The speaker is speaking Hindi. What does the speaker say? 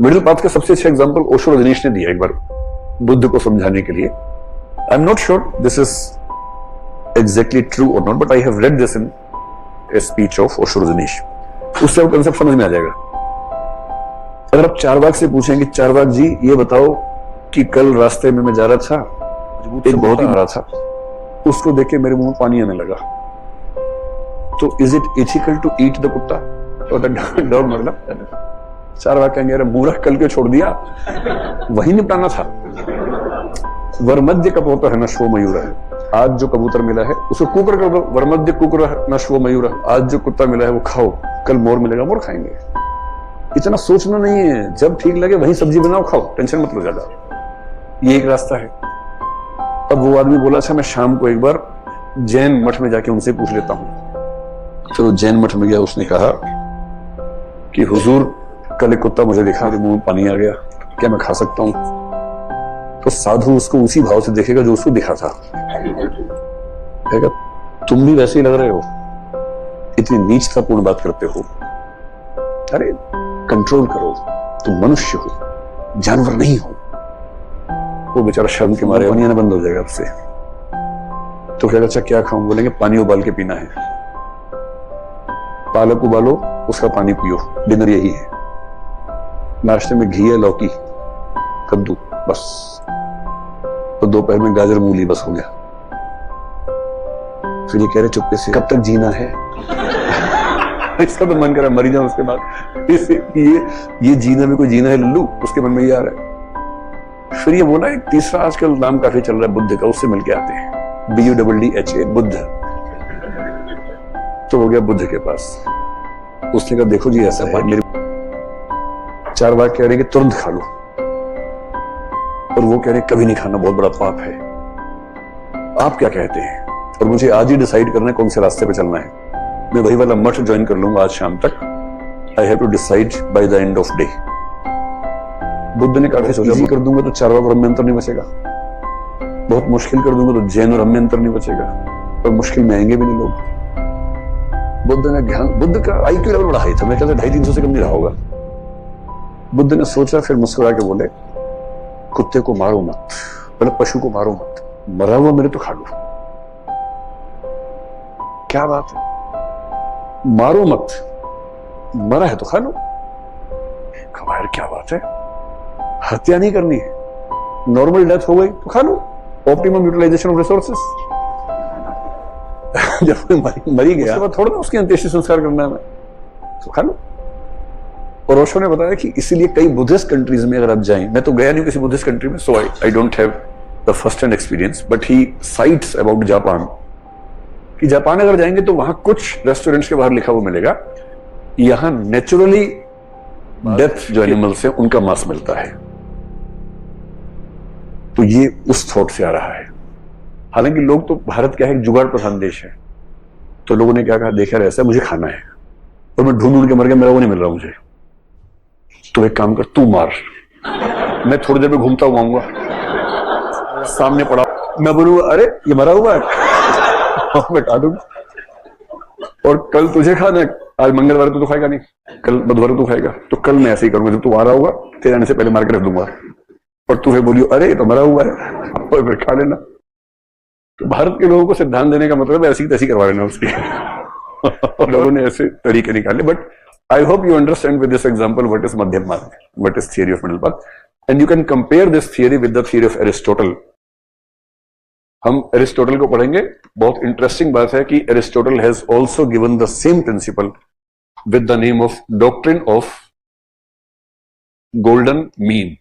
मिडिल पाथ का सबसे अच्छा एग्जांपल ओशो रजनीश ने दिया एक बार बुद्ध को समझाने के लिए. I am not sure this is exactly true or not, but I have read this in a speech of Osho Rajneesh. उससे आपको कंसेप्ट समझ में आ जाएगा. अगर आप चारवाक से पूछेंगे चारवाक जी ये बताओ कि कल रास्ते में मैं जा रहा था, एक बहुत ही रहा था, उसको देख के मेरे मुंह में पानी आने लगा, तो is it ethical to eat the कुत्ता और द डॉग? मतलब चारवाक कहेंगे अरे मूर्ख, कल के छोड़ दिया, वही निपटाना था. वरमध्य कपोत है नश्वो मयूर है, आज जो कबूतर मिला है उसको कुकर कर दो. वरमध्य कुकर नश्वो मयूर, आज जो कुत्ता मिला है वो खाओ, कल मोर मिलेगा मोर खाएंगे. इतना सोचना नहीं है, जब ठीक लगे वही सब्जी बनाओ खाओ, टेंशन मत लो ज्यादा. ये एक रास्ता है. अब वो आदमी बोला था मैं शाम को एक बार जैन मठ में जाके उनसे पूछ लेता हूं. तो जैन मठ में गया, उसने कहा कि हुजूर कल एक कुत्ता मुझे दिखा, मुंह में पानी आ गया, क्या मैं खा सकता हूं? तो साधु उसको उसी भाव से देखेगा जो उसको दिखा था, कहेगा तुम भी वैसे ही लग रहे हो, इतनी नीचतापूर्ण बात करते हो. अरे कंट्रोल करो, तुम मनुष्य हो, जानवर नहीं हो. वो बेचारा शर्म के मारे पानी आना बंद हो जाएगा आपसे. तो कहेगा अच्छा क्या खाऊं? बोलेंगे पानी उबाल के पीना है. पालक उबालो, उसका पानी पियो, डिनर यही है. नाश्ते में घी है, लौकी, कद्दू, बस. तो दोपहर में गाजर मूली, बस हो गया. फिर ये कह रहे चुपके से कब तक जीना है? इसका तो मन कर रहा है मरी जाऊं उसके बाद. ये जीना में कोई जीना है लल्लू, उसके मन में ये आ रहा है. फिर ये बोला एक तीसरा आजकल नाम काफी चल रहा है बुद्ध का, उससे मिलके आते हैं, BUDDHA, बुद्ध. तो हो गया बुद्ध के पास. उसने कहा देखो जी ऐसा है, मेरे चारवाक कह रहे कि तुरंत खा लो, और वो कह रहे कभी नहीं खाना, बहुत बड़ा पाप है. आप क्या कहते हैं? और मुझे आज ही डिसाइड करना है कौन से रास्ते पे चलना है. मैं वही वाला मठ ज्वाइन कर लूंगा आज शाम तक. I have to decide by the end of day. Buddha ने काफी सोचा, कर दूंगा तो चारवाक और हम्यंतर नहीं बचेगा, बहुत मुश्किल कर दूंगा तो जैन और हम्यंतर नहीं बचेगा, और मुश्किल में आएंगे भी नहीं लोग. बुद्ध का IQ लेवल बड़ा हाई था, मैं कहता 250-300 से कम नहीं रहा होगा. बुद्ध ने सोचा, फिर मुस्कुरा के बोले कुत्ते को मारो मत, मतलब पशु को मारो मत, मरा हुआ मेरे तो खा लो. क्या बात है, मारो मत, मरा है तो खा लो. यार क्या बात है, हत्या नहीं करनी है, नॉर्मल डेथ हो गई तो खा लो, ऑप्टिमम यूटिलाइजेशन ऑफ रिसोर्सेस. जब मरी गया उसके बाद थोड़ा ना उसके अंत्येष्टि संस्कार करना है, तो खा लो. और ओशो ने बताया कि इसीलिए कई बुद्धिस्ट कंट्रीज में अगर आप जाएं, मैं तो गया नहीं किसी बुद्धिस्ट कंट्री में, so I don't have the first hand experience, but he cites about Japan, कि जापान अगर जाएंगे तो वहां कुछ रेस्टोरेंट्स के बाहर लिखा हुआ मिलेगा यहां नेचुरली डेथ जो एनिमल्स है उनका मांस मिलता है. तो ये उस थॉट से आ रहा है. हालांकि लोग तो, भारत क्या है एक जुगाड़ प्रधान देश है, तो लोगों ने क्या कहा, देखा ऐसा मुझे खाना है और मैं ढूंढ के मर गया, मेरा वो नहीं मिल रहा मुझे, तो एक काम कर तू मार, मैं थोड़ी देर में घूमता हुआ आऊंगा, सामने पड़ा, मैं बोलूंगा अरे ये मरा हुआ है, मैं काटूंगा, और कल तुझे खाना है, आज मंगलवार तो खाएगा नहीं, कल बुधवार तो खाएगा, तो कल मैं ऐसे ही करूंगा, जब तू आ रहा होगा तेरे आने से पहले मार के रख दूंगा, और तू फिर बोलियो अरे तो मरा हुआ है, और फिर खा लेना. तो भारत के लोगों को सिद्धांत देने का मतलब ऐसी तैसी करवा लेना उसकी. और लोगों ने ऐसे तरीके निकाले. But I hope you understand with this example what is मध्यम मार्ग, what is theory of middle path, and you can compare this theory with the theory of Aristotle. हम एरिस्टोटल को पढ़ेंगे. बहुत इंटरेस्टिंग बात है कि Aristotle has also given the same principle with the name of doctrine of golden mean.